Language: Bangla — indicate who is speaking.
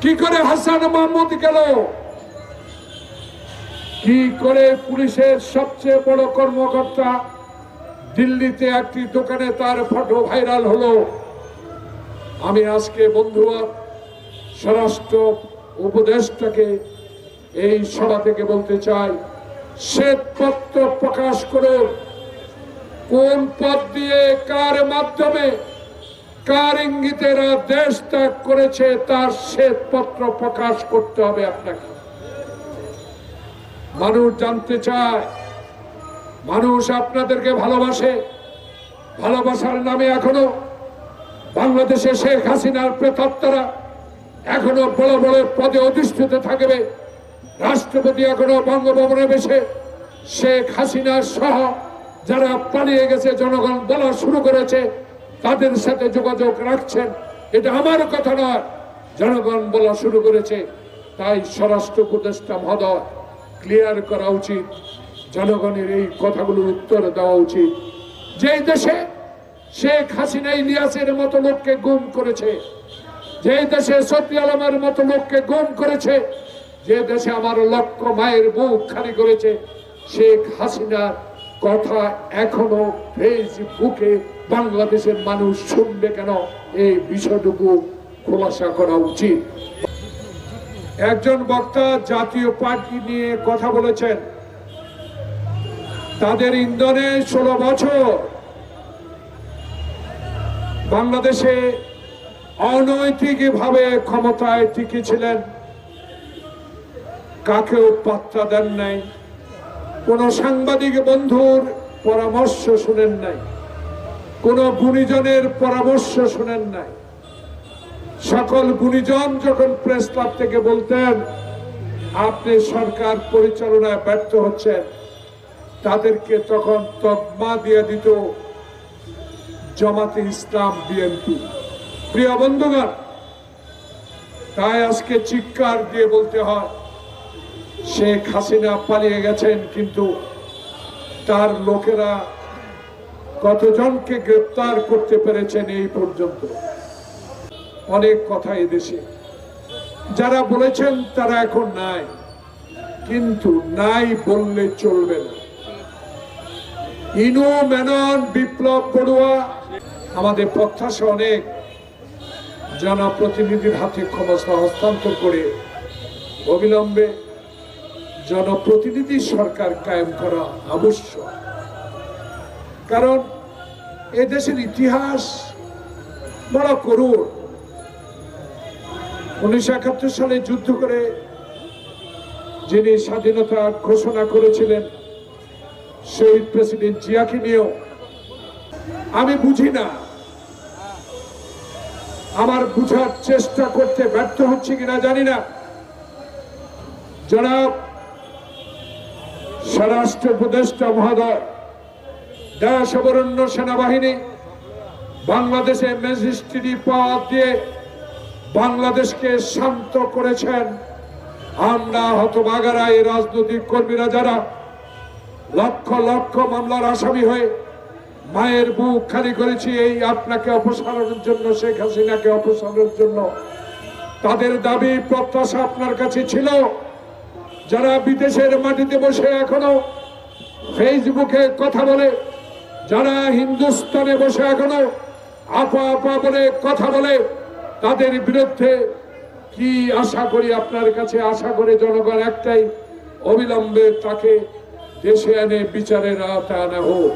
Speaker 1: কি করে হাসান মাহমুদ গেল, কি করে পুলিশের সবচেয়ে বড় কর্মকর্তা দিল্লিতে একটি দোকানে তার ফটো ভাইরাল হলো। আমি আজকে বন্ধুরা স্বরাষ্ট্র উপদেষ্টাকে এই সভা থেকে বলতে চাই, শ্বেতপত্র প্রকাশ করুন। কোন পথ দিয়ে কার মাধ্যমে কার ইঙ্গিতেরা দেশ ত্যাগ করেছে তার শ্বেতপত্র প্রকাশ করতে হবে আপনাকে। মানুষ জানতে চায়, মানুষ আপনাদেরকে ভালোবাসে। ভালোবাসার নামে এখনো বাংলাদেশে শেখ হাসিনার প্রেতাত্মারা এখনো বড় বড় পদে অধিষ্ঠিত থাকবে। রাষ্ট্রপতি এখনো বঙ্গভবনে বসে শেখ হাসিনা সহ যারা পালিয়ে গেছে জনগণ বলা শুরু করেছে তাদের সাথে যোগাযোগ রাখছেন। এটা আমার কথা নয়, জনগণ বলা শুরু করেছে। তাই স্বরাষ্ট্র উপদেষ্টা মহোদয় ক্লিয়ার করা উচিত, জনগণের এই কথাগুলোর উত্তর দেওয়া উচিত। যে দেশে শেখ হাসিনা ইলিয়াসের মতো লোককে গুম করেছে, যে দেশে সফি আলমের মতো লোককে গুম করেছে, যে দেশে আমার লক্ষ মায়ের বুক খালি করেছে, শেখ হাসিনার কথা এখনো ফেসবুকে বাংলাদেশের মানুষ শুনবে কেন? এই বিষয়টুকু খোলাসা করা উচিত। একজন বক্তা জাতীয় পার্টি নিয়ে কথা বলেছেন। তাদের ইন্ধনে 16 বছর বাংলাদেশে অনৈতিকভাবে ক্ষমতায় টিকে ছিলেন, কাকেও পাত্তা দেন নাই, কোন সাংবাদিক বন্ধুর পরামর্শ শুনেন নাই, কোন গুণীজনের পরামর্শ শুনেন নাই। সকল গুণীজন যখন প্রেস ক্লাব থেকে বলতেন আপনি সরকার পরিচালনায় ব্যর্থ হচ্ছেন, তাদেরকে তখন তকমা দিয়ে দিত জামাতে ইসলাম, বিএনপি। প্রিয় বন্ধুগণ, তাই আজকে চিৎকার দিয়ে বলতে হয়, শেখ হাসিনা পালিয়ে গেছেন, কিন্তু তার লোকেরা কতজনকে গ্রেপ্তার করতে পেরেছেন এই পর্যন্ত? অনেক কথা এদেশে যারা বলেছেন তারা এখন নাই, কিন্তু নাই বললে চলবে না। ইনু মেনন, বিপ্লব বড়ুয়া, আমাদের প্রত্যাশা অনেক জনপ্রতিনিধির হাতে ক্ষমতা হস্তান্তর করে অবিলম্বে জনপ্রতিনিধি সরকার কায়েম করা আবশ্যক। কারণ এদেশের ইতিহাস বড় করুণ। 1971 সালে যুদ্ধ করে যিনি স্বাধীনতা ঘোষণা করেছিলেন শহীদ প্রেসিডেন্ট জিয়াকে নিয়েও আমি বুঝি না, আমার বুঝার চেষ্টা করতে ব্যর্থ হচ্ছে কিনা জানি না। জনাব স্বরাষ্ট্র উপদেষ্টা মহোদয় দেশ অবরণ্য সেনাবাহিনী বাংলাদেশে ম্যাজিস্ট্রেটি পাওয়ার দিয়ে বাংলাদেশকে শান্ত করেছেন। আমরা হতভাগারা এই রাজনৈতিক কর্মীরা যারা লক্ষ লক্ষ মামলার আসামি হয়ে মায়ের বুক খালি করেছি এই আপনাকে অপসারণের জন্য, শেখ হাসিনাকে অপসারণের জন্য, তাদের দাবি প্রত্যাশা আপনার কাছে ছিল। যারা বিদেশের মাটিতে বসে এখনো ফেসবুকে কথা বলে, যারা হিন্দুস্তানে বসে এখনো আপা আপা বলে কথা বলে, তাদের বিরুদ্ধে কি আশা করি আপনার কাছে? আশা করে জনগণ একটাই, অবিলম্বে তাকে দেশে এনে বিচারের আওতায় আনা হোক।